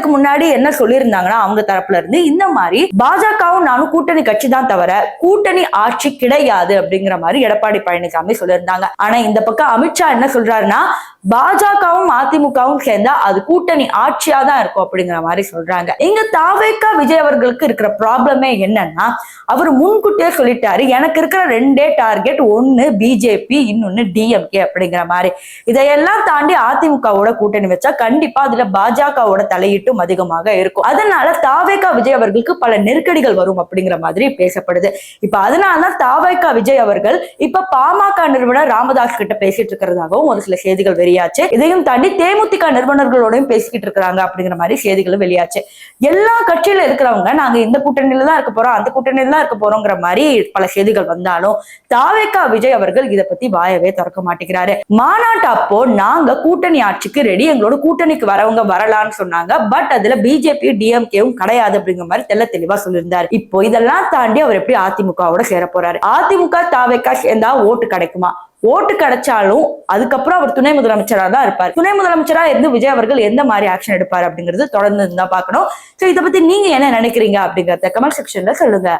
அதுக்கு முன்னாடி என்ன சொல்லியிருந்தாங்கன்னா அவங்க தரப்புல இருந்து இந்த மாதிரி பாஜகவும் நானும் கூட்டணி கட்சி தான் தவிர கூட்டணி ஆட்சி கிடையாது அப்படிங்கிற மாதிரி எடப்பாடி பழனிசாமி சொல்லியிருந்தாங்க. ஆனா இந்த பக்கம் அமித்ஷா என்ன சொல்றாருன்னா பாஜகவும் அதிமுகவும் சேர்ந்தா அது கூட்டணி ஆட்சியா தான் இருக்கும் அப்படிங்கிற மாதிரி சொல்றாங்க. இங்க தாவேகா விஜய் அவர்களுக்கு இருக்கிற ப்ராப்ளமே என்னன்னா அவர் முன்கூட்டியே சொல்லிட்டாரு எனக்கு இருக்கிற ரெண்டே டார்கெட், ஒன்னு பிஜேபி இன்னொன்னு டிஎம்கே அப்படிங்கிற மாதிரி. இதையெல்லாம் தாண்டி அதிமுகவோட கூட்டணி வச்சா கண்டிப்பா அதுல பாஜகவோட தலையீட்டும் அதிகமாக இருக்கும். அதனால தாவேகா விஜய் அவர்களுக்கு பல நெருக்கடிகள் வரும் அப்படிங்கிற மாதிரி பேசப்படுது. இப்ப அதனாலதான் தாவேகா விஜய் அவர்கள் இப்ப பாமக நிறுவனர் ராமதாஸ் கிட்ட பேசிட்டு இருக்கிறதாகவும் ஒரு சில செய்திகள் வெளியாச்சு. இதையும் தாண்டி தேமுதிக நிறுவனர்களோடையும் பேசிக்கிட்டு இருக்கிறாங்க அப்படிங்கிற மாதிரி செய்திகளும் வெளியாச்சு. எல்லா கட்சியில இருக்கிறவங்க நாங்க இந்த கூட்டணியில தான் இருக்க போறோம் அந்த கூட்டணியில தான் இருக்க போறோங்கிற மாதிரி பல செய்திகள் வந்தாலும் தாவேகா விஜய் அவர்கள் இதை பத்தி வாயவே திறக்க மாட்டேங்கிறாரு. மாநாட்டு அப்போ நாங்க கூட்டணி ஆட்சிக்கு ரெடி, எங்களோட கூட்டணிக்கு வரவங்க வரலாம்னு சொன்னாங்க. பட் அதுல பிஜேபி டிஎம்கேவும் கிடையாது அப்படிங்கிற மாதிரி தெல்ல தெளிவா சொல்லியிருந்தாரு. இப்போ இதெல்லாம் தாண்டி அவர் எப்படி அதிமுகவோட சேர போறாரு? அதிமுக தாவேகா சேர்ந்தா ஓட்டு கிடைக்குமா? ஓட்டு கிடைச்சாலும் அதுக்கப்புறம் அவர் துணை முதலமைச்சரா தான் இருப்பார். துணை முதலமைச்சரா இருந்து விஜய் அவர்கள் எந்த மாதிரி ஆக்ஷன் எடுப்பார் அப்படிங்கிறது தொடர்ந்து தான் பார்க்கணும். சோ இதை பத்தி நீங்க என்ன நினைக்கிறீங்க அப்படிங்கறத கமெண்ட் செக்ஷன்ல சொல்லுங்க.